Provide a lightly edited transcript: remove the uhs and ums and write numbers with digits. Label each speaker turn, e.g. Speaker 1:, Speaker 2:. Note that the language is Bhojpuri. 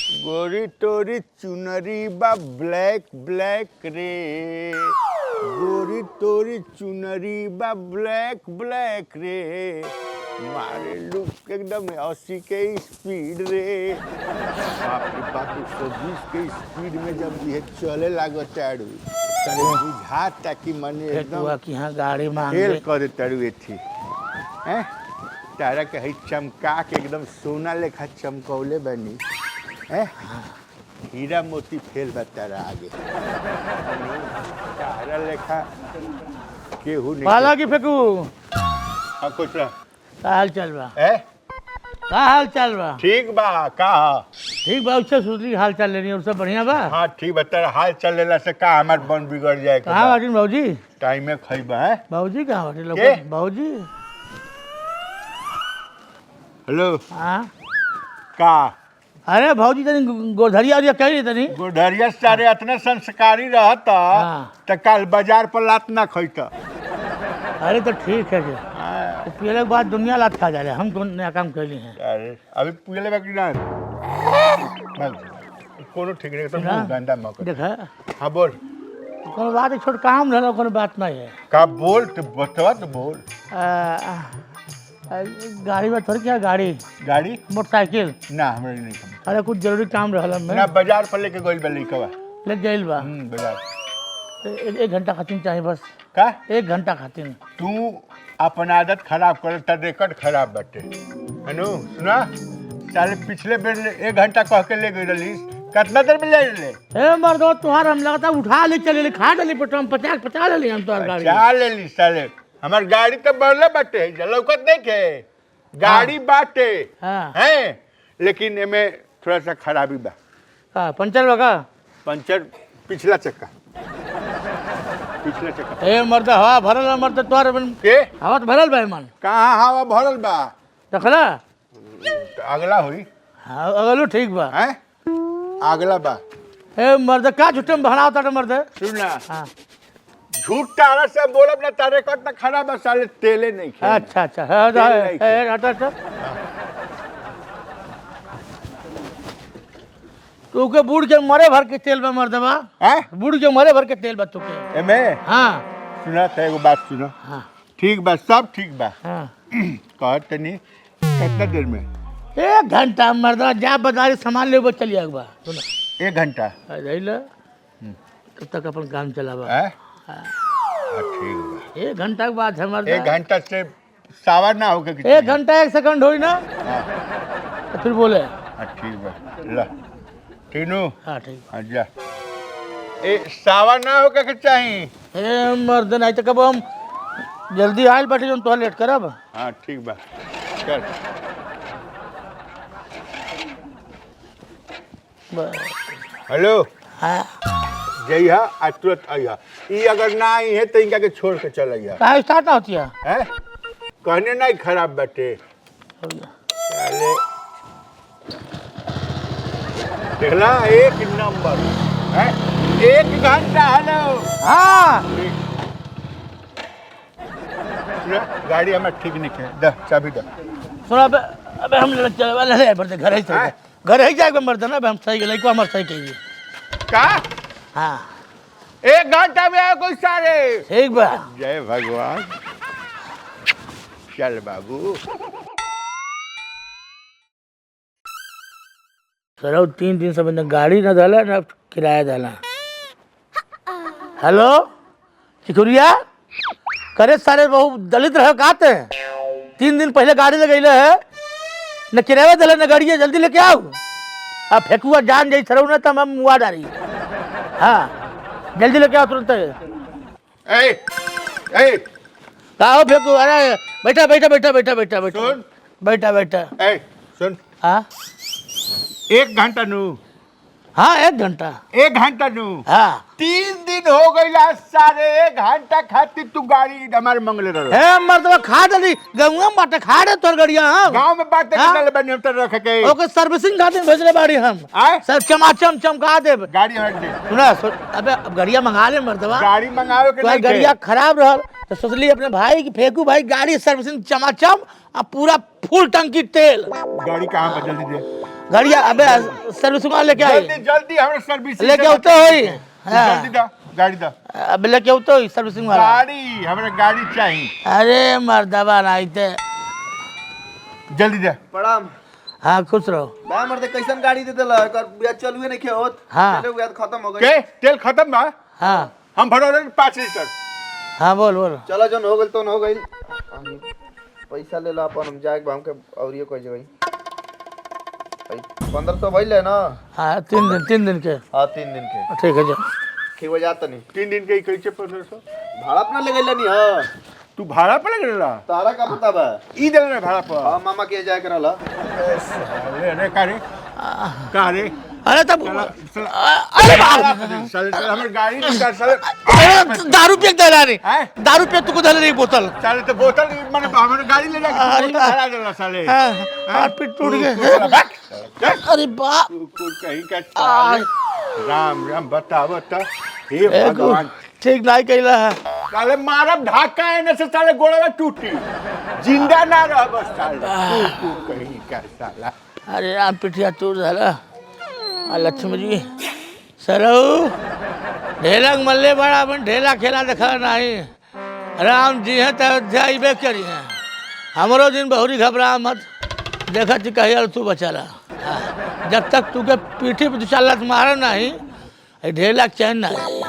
Speaker 1: गोरी तोरी चुनरी बा ब्लैक ब्लैक रे, गोरी तोरी चुनरी बा ब्लैक ब्लैक रे, मारे लुक एकदम 80 के स्पीड रे। बाप रे बाप 120 के स्पीड में जब ये चले लागो ताड़ू बुझाता कि मने एकदम
Speaker 2: कि हाँ गाड़ी मांग
Speaker 1: फेल कर ताड़ू एथी हैं। तारा के है चमका के एकदम सोना लेखा चमकौले बनी हैं। हीरा मोती फेल बा तारा आगे तारा लेखा केहू नहीं।
Speaker 2: पाला की फेंकू
Speaker 1: हाँ कुछ
Speaker 2: का हाल चल बा
Speaker 1: है
Speaker 2: का हाल चल बा?
Speaker 1: ठीक बा का
Speaker 2: ठीक बा। उससे सोचली हाल चाल लेनी और सब बढ़िया बा।
Speaker 1: हाँ ठीक बा। तारा हाल चल लेला से का हमार बन बिगड़ जाए
Speaker 2: कहाँ बाटी बाबूजी?
Speaker 1: टाइम में खइबा है।
Speaker 2: बाबूजी कहाँ बाटी लोग?
Speaker 1: के?
Speaker 2: बाबूजी
Speaker 1: हेलो
Speaker 2: हाँ
Speaker 1: का
Speaker 2: अरे भाजी तनी गोधरिया उरिया कही तनी
Speaker 1: गोधरिया सारे इतने संस्कारी रहता
Speaker 2: हाँ।
Speaker 1: तो कल बाजार पर लात ना खइता।
Speaker 2: अरे तो ठीक है जी। तो पहले के बाद दुनिया लात खा जा रहे हम कौन नया काम कैली हैं।
Speaker 1: अरे अभी पीले बाकी ना कोनो ठीक नहीं तो
Speaker 2: ना?
Speaker 1: गंदा मौका।
Speaker 2: देखा
Speaker 1: हाँ बोल
Speaker 2: कोनो बात है छोट काम रहना कोनो बात नहीं है।
Speaker 1: का बोल तो बतवा तो बोल।
Speaker 2: गाड़ी में थोड़ी क्या गाड़ी
Speaker 1: गाड़ी
Speaker 2: मोटरसाइकिल
Speaker 1: ना हमरा नहीं खबर।
Speaker 2: अरे कुछ जरूरी काम रहल
Speaker 1: ना
Speaker 2: में
Speaker 1: बाजार पर लेके गइल बा लइकवा।
Speaker 2: ले गइल बा।
Speaker 1: बाजार
Speaker 2: एक घंटा खातिर चाहिए बस।
Speaker 1: का
Speaker 2: 1 घंटा खातिर।
Speaker 1: तू अपन आदत खराब कर तर रेकर्ड खराब बाटे हेनु सुना। साले पिछले बेर 1 घंटा कह के ले गई रही कितना देर में ले ले
Speaker 2: ए मर्दो तुहार हम लगता उठा ले चले ले खा डाली पेट्रोल 50 ले ली हम तुहार गाड़ी।
Speaker 1: क्या ले ली साले हमार गाड़ी तो बढ़ले बाटे लौकत नहीं के गाड़ी बाटे
Speaker 2: हाँ
Speaker 1: हैं लेकिन एमे थोड़ा सा खराबी बा।
Speaker 2: का पंचर बा का?
Speaker 1: पंचर पिछला चक्का
Speaker 2: ए मर्द हवा भरल है मर्द तुहार
Speaker 1: के
Speaker 2: हवा तो भरल बा मन।
Speaker 1: कहाँ हवा भरल बा
Speaker 2: देखला
Speaker 1: अगला हुई
Speaker 2: हाँ अगलो ठीक बा।
Speaker 1: हैं अगला बा।
Speaker 2: ए मर्द का झुट्टे में भराव ताटे मर्द।
Speaker 1: सुन ना
Speaker 2: हाँ
Speaker 1: झूठ तारा से बोलब ना तारे कट ना खराब है साले तेले नहीं खे।
Speaker 2: अच्छा अच्छा हाँ हटा हटा तू के बूढ़ के मरे भर के तेल बा मर्दबा।
Speaker 1: हैं
Speaker 2: बूढ़ के मरे भर के तेल बा तुके।
Speaker 1: एमे
Speaker 2: हाँ
Speaker 1: सुना था एगो बात सुनो।
Speaker 2: हाँ
Speaker 1: ठीक बा सब ठीक बा।
Speaker 2: हाँ
Speaker 1: कहत तनी कितना देर में
Speaker 2: 1 घंटा मर्दबा जा बाजारी सामान ले चलिए एक बार सुनो
Speaker 1: 1 घंटा
Speaker 2: ले तब तक अपन काम चलावा।
Speaker 1: हैं ठीक बा।
Speaker 2: 1 घंटा के बाद हमारे
Speaker 1: 1 घंटा से सावा ना होके
Speaker 2: 1 घंटा 1 सेकंड होई ना तो फिर बोले।
Speaker 1: ठीक बा ला तीनू
Speaker 2: हाँ ठीक।
Speaker 1: हाँ जा ए सावा ना होके के चाहिए।
Speaker 2: ए मर्द नहीं तो कब हम जल्दी आयल बैठे जो तो लेट करब।
Speaker 1: हाँ ठीक बा चल हेलो
Speaker 2: हाँ
Speaker 1: जइहा आज तुरंत अइहा ई अगर ना आई है तो इनका के छोड़ के चल अइहा।
Speaker 2: कहाँ स्टार्ट ना होती है?
Speaker 1: हैं कहने नहीं खराब बाटे साले देखला 1 नंबर है 1 घंटा। हेलो
Speaker 2: हाँ
Speaker 1: सुना गाड़ी हमारे ठीक नहीं है द चाबी द।
Speaker 2: सुना अबे हम चले वाले ले बढ़ते घर ही चले घर ही जाएगा मर्द ना हम सही गए को हमारे सही कहिए
Speaker 1: का
Speaker 2: हाँ
Speaker 1: 1 घंटा में आया कोई सारे।
Speaker 2: ठीक बा।
Speaker 1: जय भगवान चल बाबू।
Speaker 2: सर 3 दिन से मैंने गाड़ी ना डाला ना किराया डाला। हेलो चिकुरिया करे सारे बहु दलित रह काते 3 दिन पहले गाड़ी लगैले है न किराया डाला न गाड़ी जल्दी लेके आओ। अब फेकुआ जान जाई सरऊ ना तब हम मुआ डारी। हाँ जल्दी लेके आओ तुरंत।
Speaker 1: ए ए
Speaker 2: का फेंकू? अरे बैठा बैठा बैठा बैठा बैठा बैठा
Speaker 1: सुन
Speaker 2: बैठा बैठा।
Speaker 1: ए सुन
Speaker 2: हाँ
Speaker 1: 1 घंटा नू।
Speaker 2: हाँ 1 घंटा
Speaker 1: 1 घंटा नू।
Speaker 2: हाँ
Speaker 1: 3 दिन हो गईला सारे 1 घंटा खातिर तू गाड़ी हमारे मंगले रह।
Speaker 2: हे मर्दवा खा डाली गंगा बाटे खा दे तोर गड़िया हम
Speaker 1: गांव में बात
Speaker 2: हाँ?
Speaker 1: करने बने हम तो रख के
Speaker 2: ओके सर्विसिंग खातिर भेजले बाड़ी हम
Speaker 1: आए
Speaker 2: सब चमाचम चमका दे।
Speaker 1: गाड़ी हट दे।
Speaker 2: सुना अबे अब गड़िया मंगा ले मर्दवा।
Speaker 1: गाड़ी मंगावे के
Speaker 2: तो
Speaker 1: नहीं
Speaker 2: गड़िया खराब रहल तो सोचली अपने भाई की फेंकू भाई गाड़ी सर्विसिंग चमाचम और पूरा फुल टंकी तेल।
Speaker 1: गाड़ी कहाँ पर जल्दी दे।
Speaker 2: गाड़िया अबे सर्विस में लेके आई
Speaker 1: जल्दी जल्दी हमरा सर्विस
Speaker 2: लेके होते होई
Speaker 1: जल्दी दा गाड़ी दा
Speaker 2: अब लेके होते होई सर्विसिंग वाला
Speaker 1: गाड़ी हमरा गाड़ी चाहिए
Speaker 2: अरे मर्दबा नहीं थे
Speaker 1: जल्दी दे
Speaker 3: प्रणाम।
Speaker 2: हाँ खुश रहो
Speaker 3: बा मर्दे कैसन गाड़ी दे देला एकर बियाज चलुए नहीं होत
Speaker 2: हाँ।
Speaker 3: चले बियाज खत्म हो गई
Speaker 1: के तेल खत्म बा
Speaker 2: हाँ
Speaker 1: हम भरौले 5 लीटर
Speaker 2: हाँ बोल बोल
Speaker 3: चलो जन हो गइल तो हो गइल पैसा ले ला अपन हम जाके बाम के और ये कोई जगह 1500 भइल है ना
Speaker 2: हाँ 3 दिन के
Speaker 3: हां 3 दिन के
Speaker 2: ठीक है जो
Speaker 3: ठीक हो जात नहीं
Speaker 1: 3 दिन के कैसे 1500
Speaker 3: भाड़ा अपना ले गइल नहीं हां
Speaker 1: तू भाड़ा पर लग रहा
Speaker 3: तारा का पता बा
Speaker 1: ई दे रहा भाड़ा पर
Speaker 3: हां मामा के जाए करला
Speaker 1: अरे का रे
Speaker 2: अरे तब
Speaker 1: साला
Speaker 2: अरे बाप
Speaker 1: साले हमर गाड़ी निकाल साले
Speaker 2: अरे दारू पिए दला नहीं
Speaker 1: हैं
Speaker 2: दारू पिए तुको दले नहीं बोतल
Speaker 1: साले तो बोतल माने हमर गाड़ी ले जाके
Speaker 2: अरे
Speaker 1: बोतल हरा देला साले
Speaker 2: हाँ हाथ पीट टूट गए अरे बाप
Speaker 1: तू कहीं का राम राम बताओ तो हे भगवान
Speaker 2: ठीक नहीं कैला है
Speaker 1: साले मारब ढाका है न से साले गोड़वा टूटी जिंदा ना रह बस साले तू कहीं का साला
Speaker 2: अरे राम पिठिया टूट जाला लक्ष्मी जी सरऊ ढेलक मल्ले बड़ा अपन ढेला खेला देखा नहीं राम जी हैं तो अयोध्या करी हैं हमरो दिन बहुरी घबरा मत देखा थी कही तू बचाला जब तक तू के पीठी पे चलत मारा नहीं ढेला चैन नहीं